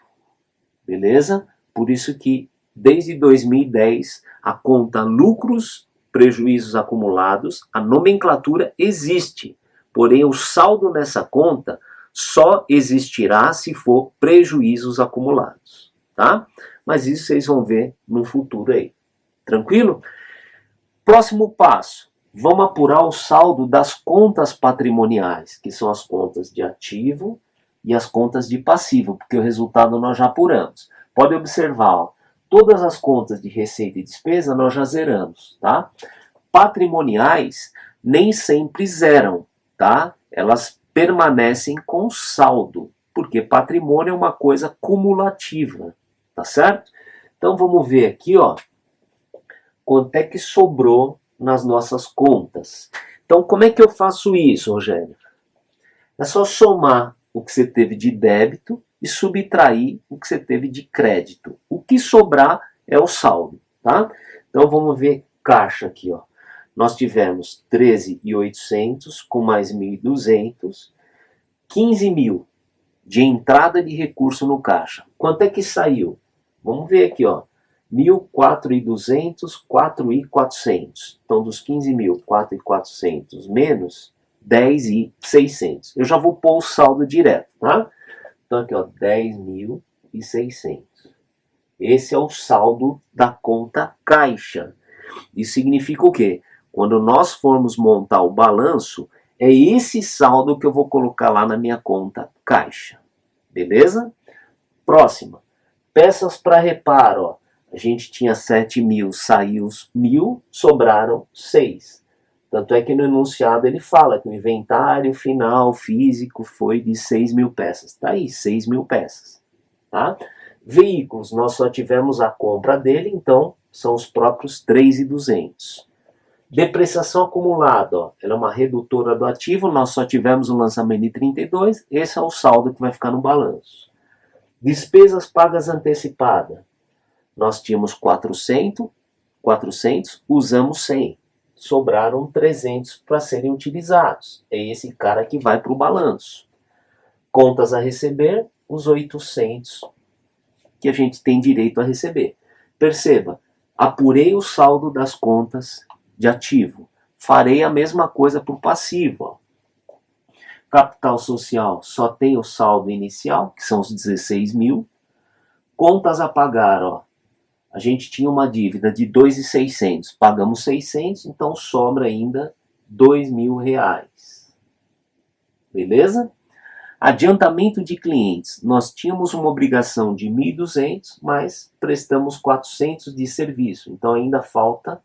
beleza? Por isso que desde 2010 a conta lucros, prejuízos acumulados, a nomenclatura existe, porém o saldo nessa conta só existirá se for prejuízos acumulados, tá? Mas isso vocês vão ver no futuro aí, tranquilo? Próximo passo, vamos apurar o saldo das contas patrimoniais, que são as contas de ativo e as contas de passivo, porque o resultado nós já apuramos. Pode observar, ó, todas as contas de receita e despesa nós já zeramos, tá? Patrimoniais nem sempre zeram, tá? Elas permanecem com saldo, porque patrimônio é uma coisa cumulativa, tá certo? Então vamos ver aqui, ó, quanto é que sobrou nas nossas contas. Então como é que eu faço isso, Rogério? É só somar o que você teve de débito e subtrair o que você teve de crédito. O que sobrar é o saldo, tá? Então vamos ver caixa aqui, ó. Nós tivemos 13.800 com mais 1.200, 15 mil de entrada de recurso no caixa. Quanto é que saiu? Vamos ver aqui, ó. 1.000, 4.200, 4.400. Então dos 15 mil, 4.400 menos 10.600. Eu já vou pôr o saldo direto, tá? Então aqui, ó, 10.600. Esse é o saldo da conta caixa. Isso significa o quê? Quando nós formos montar o balanço, é esse saldo que eu vou colocar lá na minha conta caixa. Beleza? Próxima. Peças para reparo, ó. A gente tinha 7 mil, saiu 1.000, sobraram 6. Tanto é que no enunciado ele fala que o inventário final físico foi de 6.000 peças. Tá aí, 6.000 peças. Tá? Veículos, nós só tivemos a compra dele, então são os próprios 3.200. Depreciação acumulada, ó, ela é uma redutora do ativo, nós só tivemos o lançamento de 32, esse é o saldo que vai ficar no balanço. Despesas pagas antecipadas, nós tínhamos 400, usamos 100, sobraram 300 para serem utilizados, é esse cara que vai para o balanço. Contas a receber, os 800 que a gente tem direito a receber. Perceba, apurei o saldo das contas de ativo. Farei a mesma coisa para o passivo. Ó. Capital social só tem o saldo inicial, que são os 16 mil. Contas a pagar, ó. A gente tinha uma dívida de 2.600, pagamos 600, então sobra ainda 2.000 reais. Beleza? Adiantamento de clientes. Nós tínhamos uma obrigação de 1.200, mas prestamos 400 de serviço. Então ainda falta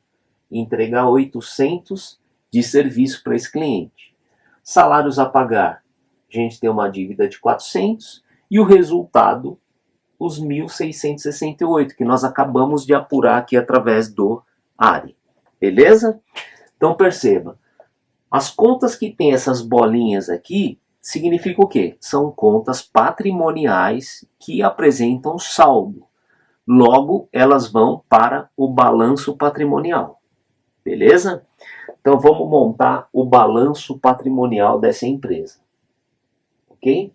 entregar 800 de serviço para esse cliente. Salários a pagar. A gente tem uma dívida de 400 e o resultado, os 1.668, que nós acabamos de apurar aqui através do ARI. Beleza? Então perceba, as contas que tem essas bolinhas aqui, significa o quê? São contas patrimoniais que apresentam saldo. Logo, elas vão para o balanço patrimonial. Beleza? Então vamos montar o balanço patrimonial dessa empresa. Ok?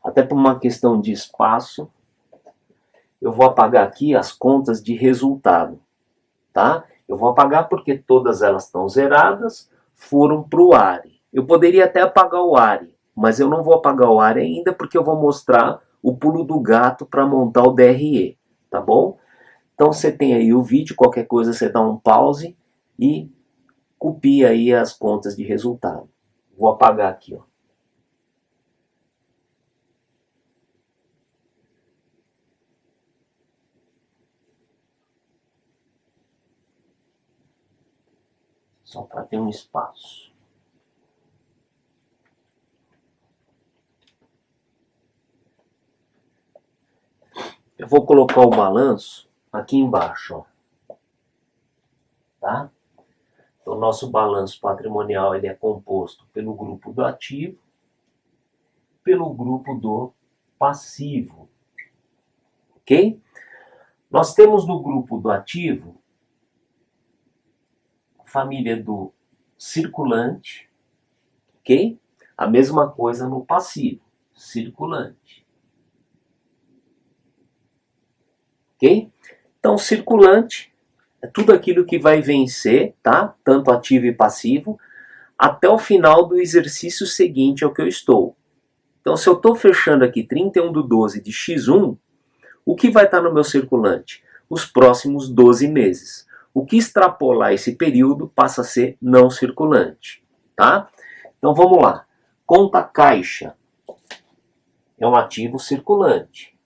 Até por uma questão de espaço, eu vou apagar aqui as contas de resultado. Tá? Eu vou apagar porque todas elas estão zeradas, foram para o ARI. Eu poderia até apagar o ARI, mas eu não vou apagar o ARI ainda porque eu vou mostrar o pulo do gato para montar o DRE, tá bom? Então você tem aí o vídeo, qualquer coisa você dá um pause e copia aí as contas de resultado. Vou apagar aqui, ó. Só para ter um espaço. Eu vou colocar o balanço aqui embaixo, ó. Tá? Então, o nosso balanço patrimonial ele é composto pelo grupo do ativo, pelo grupo do passivo. Ok? Nós temos no grupo do ativo a família do circulante, ok? A mesma coisa no passivo. circulante. Ok? Então, circulante é tudo aquilo que vai vencer, tá? Tanto ativo e passivo, até o final do exercício seguinte ao que eu estou. Então, se eu estou fechando aqui 31/12 de X1, o que vai estar no meu circulante? Os próximos 12 meses. O que extrapolar esse período passa a ser não circulante, tá? Então, vamos lá. Conta caixa é um ativo circulante.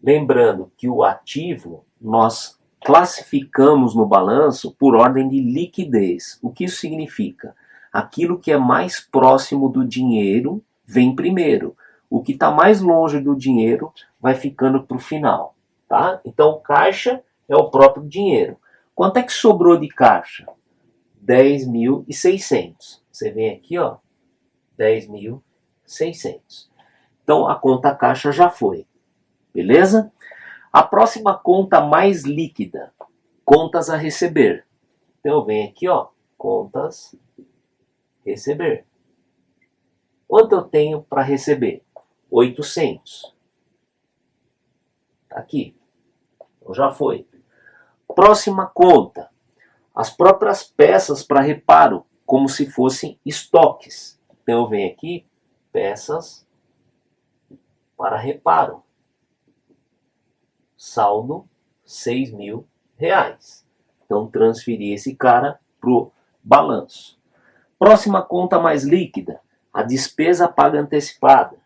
Lembrando que o ativo nós classificamos no balanço por ordem de liquidez. O que isso significa? Aquilo que é mais próximo do dinheiro vem primeiro. O que está mais longe do dinheiro vai ficando para o final. Tá? Então, caixa é o próprio dinheiro. Quanto é que sobrou de caixa? 10.600. Você vem aqui, ó, 10.600. Então, a conta caixa já foi. Beleza? A próxima conta mais líquida, contas a receber. Então eu venho aqui, ó, contas receber. Quanto eu tenho para receber? 800. Tá aqui. Então já foi. Próxima conta, as próprias peças para reparo, como se fossem estoques. Então eu venho aqui, peças para reparo. Saldo R$6.000. Então transferi esse cara pro balanço. Próxima conta mais líquida, a despesa paga antecipada.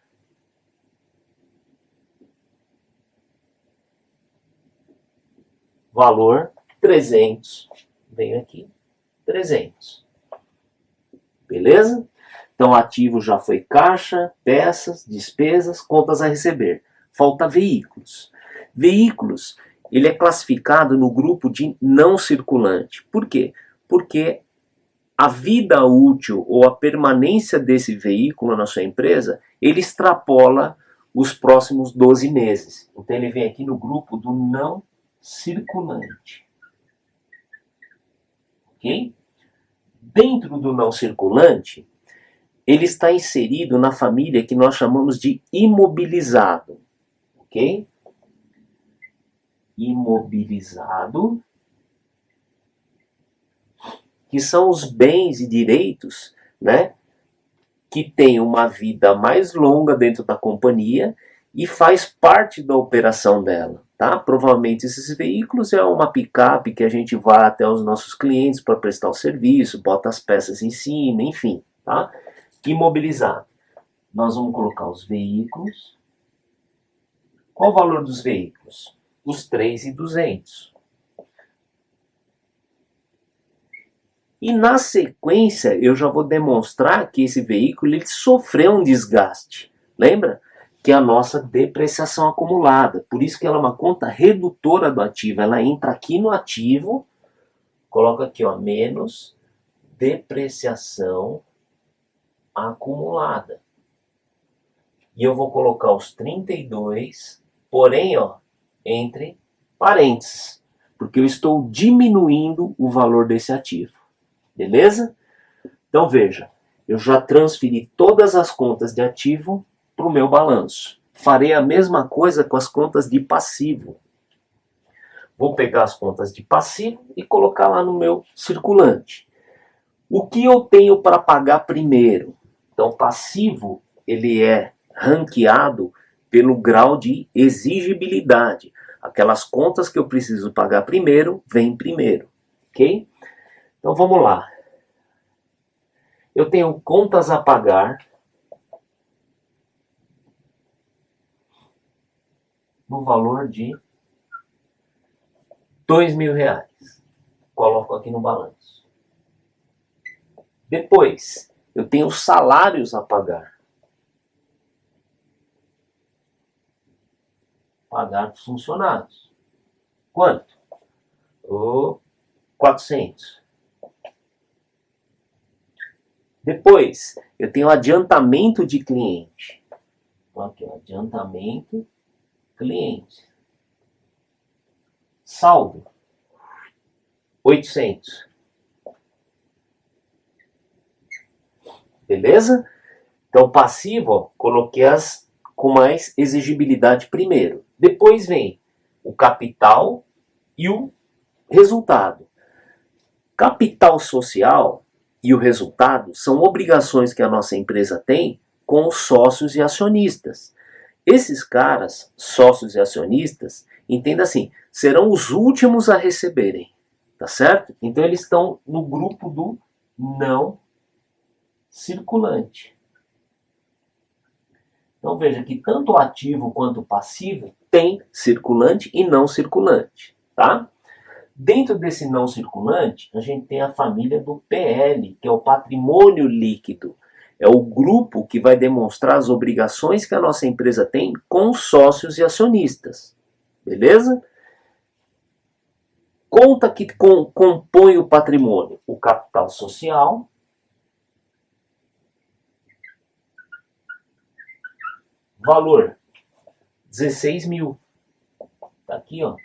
Valor 300. Venho aqui, 300. Beleza? Então ativo já foi caixa, peças, despesas, contas a receber. Falta veículos. Veículos, ele é classificado no grupo de não circulante. Por quê? Porque a vida útil ou a permanência desse veículo na sua empresa, ele extrapola os próximos 12 meses. Então ele vem aqui no grupo do não circulante. Ok? Dentro do não circulante, ele está inserido na família que nós chamamos de imobilizado. Ok? Imobilizado, que são os bens e direitos, né, que têm uma vida mais longa dentro da companhia e faz parte da operação dela. Tá? Provavelmente esses veículos é uma picape que a gente vai até os nossos clientes para prestar o serviço, bota as peças em cima, enfim. Tá? Imobilizado. Nós vamos colocar os veículos. Qual o valor dos veículos? Os 3.200. E na sequência eu já vou demonstrar que esse veículo ele sofreu um desgaste. Lembra? Que é a nossa depreciação acumulada. Por isso que ela é uma conta redutora do ativo. Ela entra aqui no ativo, coloca aqui, ó, menos depreciação acumulada. E eu vou colocar os 32, porém, ó, entre parênteses, porque eu estou diminuindo o valor desse ativo. Beleza? Então veja, eu já transferi todas as contas de ativo para o meu balanço. Farei a mesma coisa com as contas de passivo. Vou pegar as contas de passivo e colocar lá no meu circulante. O que eu tenho para pagar primeiro? Então, passivo, ele é ranqueado pelo grau de exigibilidade. Aquelas contas que eu preciso pagar primeiro, vem primeiro. Ok? Então, vamos lá. Eu tenho contas a pagar no valor de R$2.000. Coloco aqui no balanço. Depois, eu tenho salários a pagar. Pagar para os funcionários. Quanto? 400. Depois, eu tenho adiantamento de cliente. Então, aqui, ó, adiantamento cliente. Saldo, 800. Beleza? Então, passivo, ó, coloquei as com mais exigibilidade primeiro. Depois vem o capital e o resultado. Capital social e o resultado são obrigações que a nossa empresa tem com os sócios e acionistas. Esses caras, sócios e acionistas, entenda assim, serão os últimos a receberem, tá certo? Então eles estão no grupo do não circulante. Então veja que tanto o ativo quanto o passivo tem circulante e não circulante, tá? Dentro desse não circulante, a gente tem a família do PL, que é o patrimônio líquido. É o grupo que vai demonstrar as obrigações que a nossa empresa tem com sócios e acionistas. Beleza? Conta que compõe o patrimônio: o capital social, valor 16 mil. Tá aqui, ó.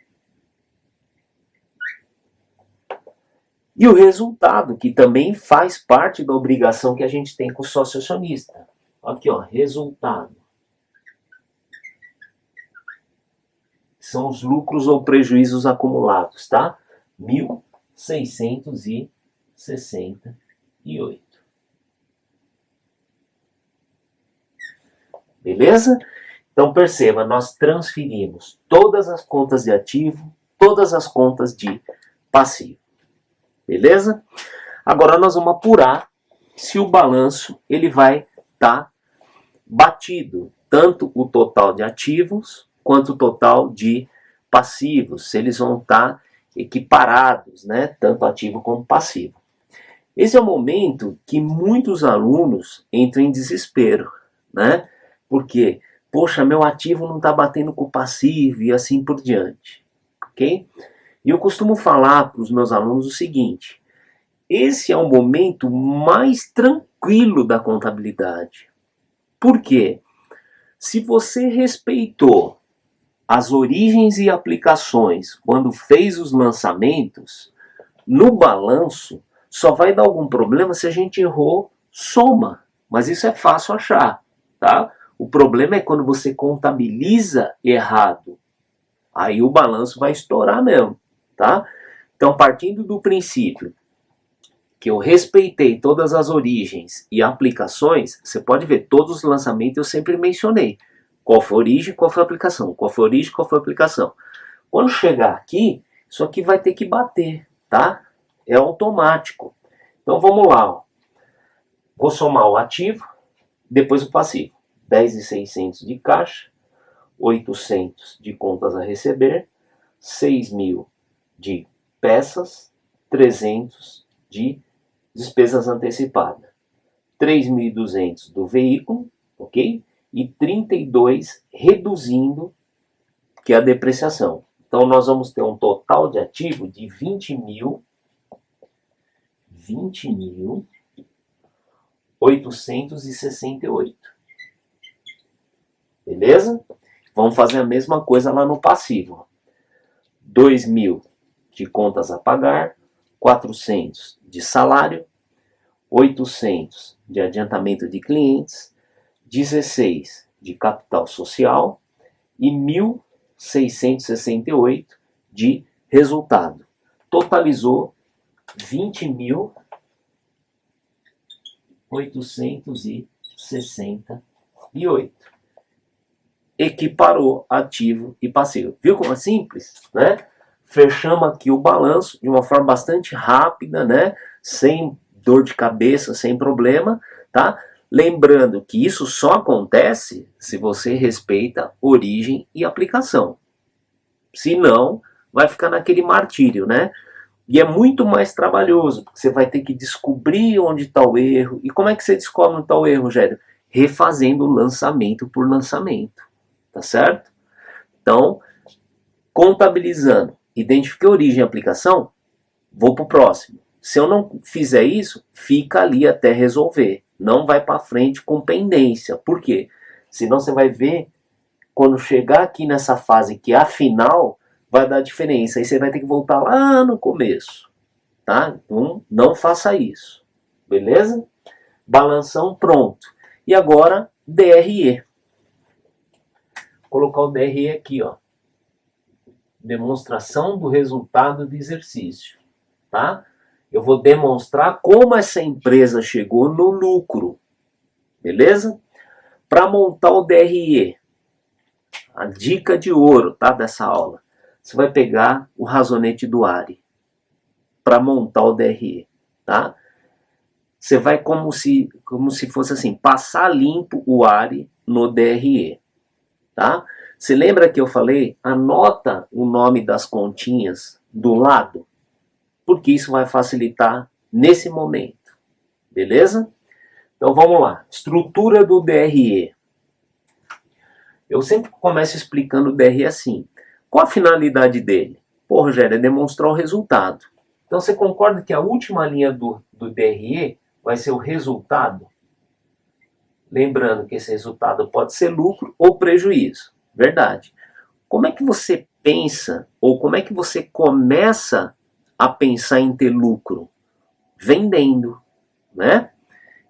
E o resultado, que também faz parte da obrigação que a gente tem com o sócio acionista. Aqui, ó, resultado. São os lucros ou prejuízos acumulados, tá? 1.668. Beleza? Então perceba, nós transferimos todas as contas de ativo, todas as contas de passivo. Beleza? Agora nós vamos apurar se o balanço ele vai estar batido, tanto o total de ativos quanto o total de passivos, se eles vão estar equiparados, né? Tanto ativo como passivo. Esse é o momento que muitos alunos entram em desespero, né? Porque, poxa, meu ativo não está batendo com o passivo e assim por diante, ok? E eu costumo falar para os meus alunos o seguinte: esse é o momento mais tranquilo da contabilidade. Por quê? Se você respeitou as origens e aplicações quando fez os lançamentos, no balanço só vai dar algum problema se a gente errou soma. Mas isso é fácil achar, tá? O problema é quando você contabiliza errado. Aí o balanço vai estourar mesmo. Tá? Então, partindo do princípio que eu respeitei todas as origens e aplicações, você pode ver, todos os lançamentos eu sempre mencionei. Qual foi a origem, qual foi a aplicação, qual foi a origem, qual foi a aplicação. Quando chegar aqui, isso aqui vai ter que bater, tá? É automático. Então vamos lá, ó. Vou somar o ativo, depois o passivo. 10.600 de caixa, 800 de contas a receber, 6.000 de peças, 300 de despesas antecipadas, 3.200 do veículo, ok? E 32 reduzindo, que é a depreciação. Então nós vamos ter um total de ativo de 20.868. Beleza? Vamos fazer a mesma coisa lá no passivo. 2.000 de contas a pagar, 400 de salário, 800 de adiantamento de clientes, 16 de capital social e 1.668 de resultado. Totalizou 20.868. Equiparou ativo e passivo. Viu como é simples, né? Fechamos aqui o balanço de uma forma bastante rápida, né? Sem dor de cabeça, sem problema, tá? Lembrando que isso só acontece se você respeita origem e aplicação. Se não, vai ficar naquele martírio, né? E é muito mais trabalhoso, porque você vai ter que descobrir onde está o erro. E como é que você descobre onde está o erro, Rogério? Refazendo lançamento por lançamento, tá certo? Então, contabilizando, identifiquei origem e aplicação, vou para o próximo. Se eu não fizer isso, fica ali até resolver. Não vai para frente com pendência. Por quê? Senão você vai ver, quando chegar aqui nessa fase que afinal vai dar diferença. Aí você vai ter que voltar lá no começo. Tá? Então, não faça isso. Beleza? Balanção pronto. E agora, DRE. Vou colocar o DRE aqui, ó. Demonstração do resultado do exercício, tá? Eu vou demonstrar como essa empresa chegou no lucro, beleza? Para montar o DRE, a dica de ouro, tá, dessa aula, você vai pegar o razonete do ARE para montar o DRE, tá? Você vai como se fosse assim, passar limpo o ARE no DRE, tá? Você lembra que eu falei? Anota o nome das continhas do lado, porque isso vai facilitar nesse momento, beleza? Então vamos lá, estrutura do DRE. Eu sempre começo explicando o DRE assim. Qual a finalidade dele? Pô, Rogério, é demonstrar o resultado. Então você concorda que a última linha do DRE vai ser o resultado? Lembrando que esse resultado pode ser lucro ou prejuízo. Verdade. Como é que você pensa, ou como é que você começa a pensar em ter lucro? Vendendo, né?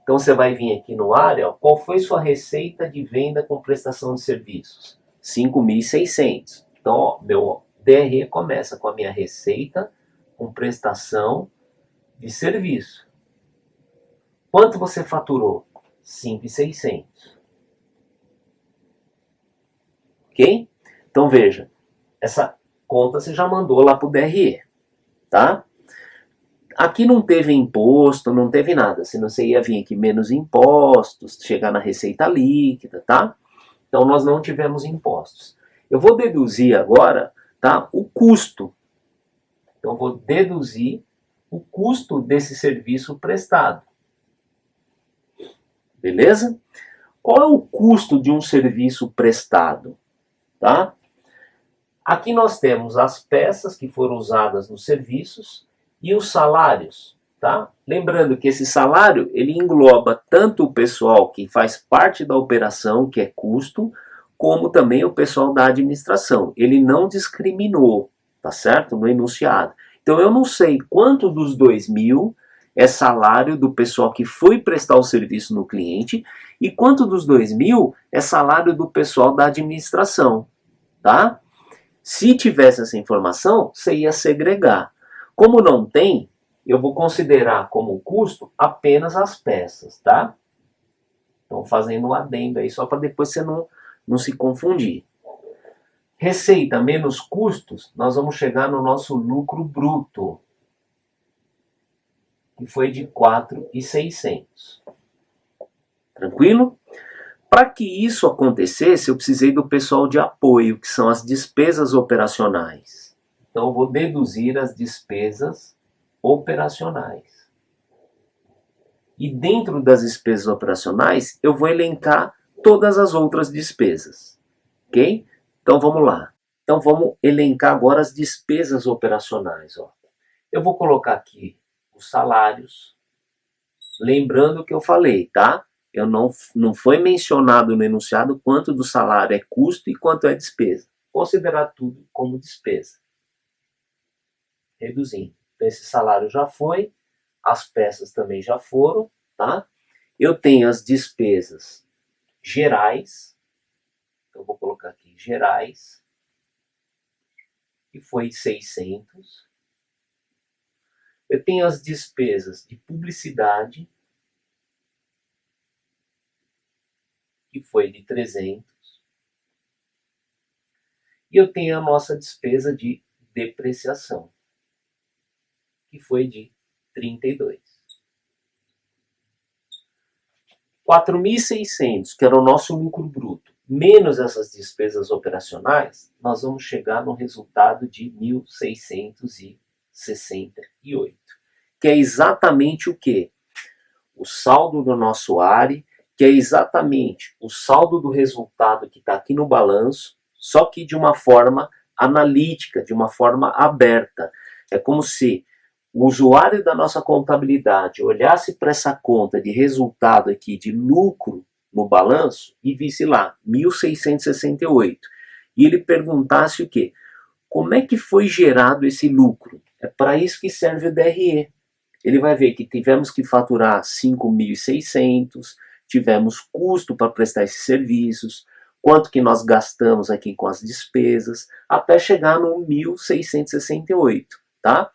Então você vai vir aqui no área, ó, qual foi sua receita de venda com prestação de serviços? 5.600. Então, ó, meu DRE começa com a minha receita com prestação de serviço. Quanto você faturou? 5.600. Ok? Então veja, essa conta você já mandou lá para o DRE, tá? Aqui não teve imposto, não teve nada, senão você ia vir aqui menos impostos, chegar na receita líquida, tá? Então nós não tivemos impostos. Eu vou deduzir agora, tá, o custo. Então eu vou deduzir o custo desse serviço prestado. Beleza? Qual é o custo de um serviço prestado? Tá? Aqui nós temos as peças que foram usadas nos serviços e os salários, tá? Lembrando que esse salário, ele engloba tanto o pessoal que faz parte da operação, que é custo, como também o pessoal da administração. Ele não discriminou, tá certo? No enunciado. Então eu não sei quanto dos 2.000 é salário do pessoal que foi prestar o serviço no cliente e quanto dos 2.000 é salário do pessoal da administração, tá? Se tivesse essa informação, você ia segregar. Como não tem, eu vou considerar como custo apenas as peças, tá? Então, fazendo um adendo aí, só para depois você não se confundir. Receita menos custos, nós vamos chegar no nosso lucro bruto, que foi de 4.600. Tranquilo? Para que isso acontecesse, eu precisei do pessoal de apoio, que são as despesas operacionais. Então, eu vou deduzir as despesas operacionais. E dentro das despesas operacionais, eu vou elencar todas as outras despesas. Ok? Então, vamos lá. Então, vamos elencar agora as despesas operacionais. Ó. Eu vou colocar aqui os salários. Lembrando o que eu falei, tá? Eu não foi mencionado no enunciado quanto do salário é custo e quanto é despesa. Considerar tudo como despesa. Reduzindo. Então, esse salário já foi, as peças também já foram, tá? Eu tenho as despesas gerais, então eu vou colocar aqui gerais, que foi 600. Eu tenho as despesas de publicidade, que foi de 300. E eu tenho a nossa despesa de depreciação, que foi de 32. 4.600, que era o nosso lucro bruto, menos essas despesas operacionais, nós vamos chegar no resultado de 1.668, que é exatamente o quê? O saldo do nosso ARE, que é exatamente o saldo do resultado que está aqui no balanço, só que de uma forma analítica, de uma forma aberta. É como se o usuário da nossa contabilidade olhasse para essa conta de resultado aqui, de lucro no balanço, e visse lá, 1.668. E ele perguntasse o quê? Como é que foi gerado esse lucro? É para isso que serve o DRE. Ele vai ver que tivemos que faturar 5.600, tivemos custo para prestar esses serviços, quanto que nós gastamos aqui com as despesas, até chegar no 1668, tá?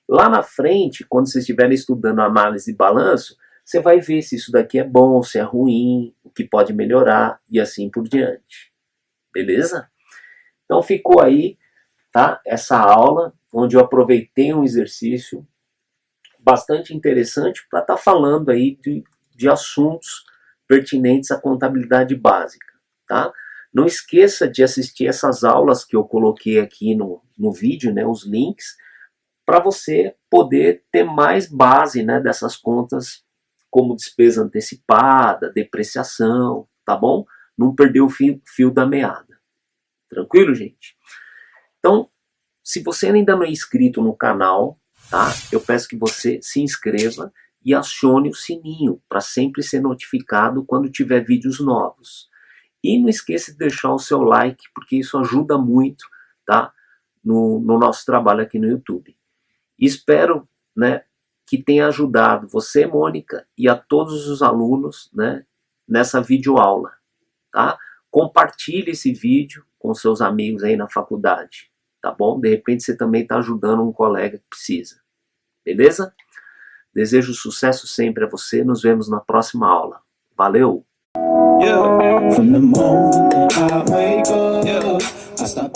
Lá na frente, quando vocês estiverem estudando análise de balanço, você vai ver se isso daqui é bom, se é ruim, o que pode melhorar e assim por diante. Beleza? Então ficou aí, tá? Essa aula, onde eu aproveitei um exercício bastante interessante para estar falando aí de assuntos pertinentes à contabilidade básica, tá? Não esqueça de assistir essas aulas que eu coloquei aqui no vídeo, né, os links, para você poder ter mais base, né, dessas contas como despesa antecipada, depreciação, tá bom? Não perder o fio da meada. Tranquilo, gente? Então, se você ainda não é inscrito no canal, tá? Eu peço que você se inscreva e acione o sininho para sempre ser notificado quando tiver vídeos novos. E não esqueça de deixar o seu like, porque isso ajuda muito, tá? No nosso trabalho aqui no YouTube. Espero, né, que tenha ajudado você, Mônica, e a todos os alunos, né, nessa videoaula, tá? Compartilhe esse vídeo com seus amigos aí na faculdade, tá bom? De repente você também está ajudando um colega que precisa, beleza? Desejo sucesso sempre a você, nos vemos na próxima aula. Valeu! Yeah. From the moment that I wake up, I start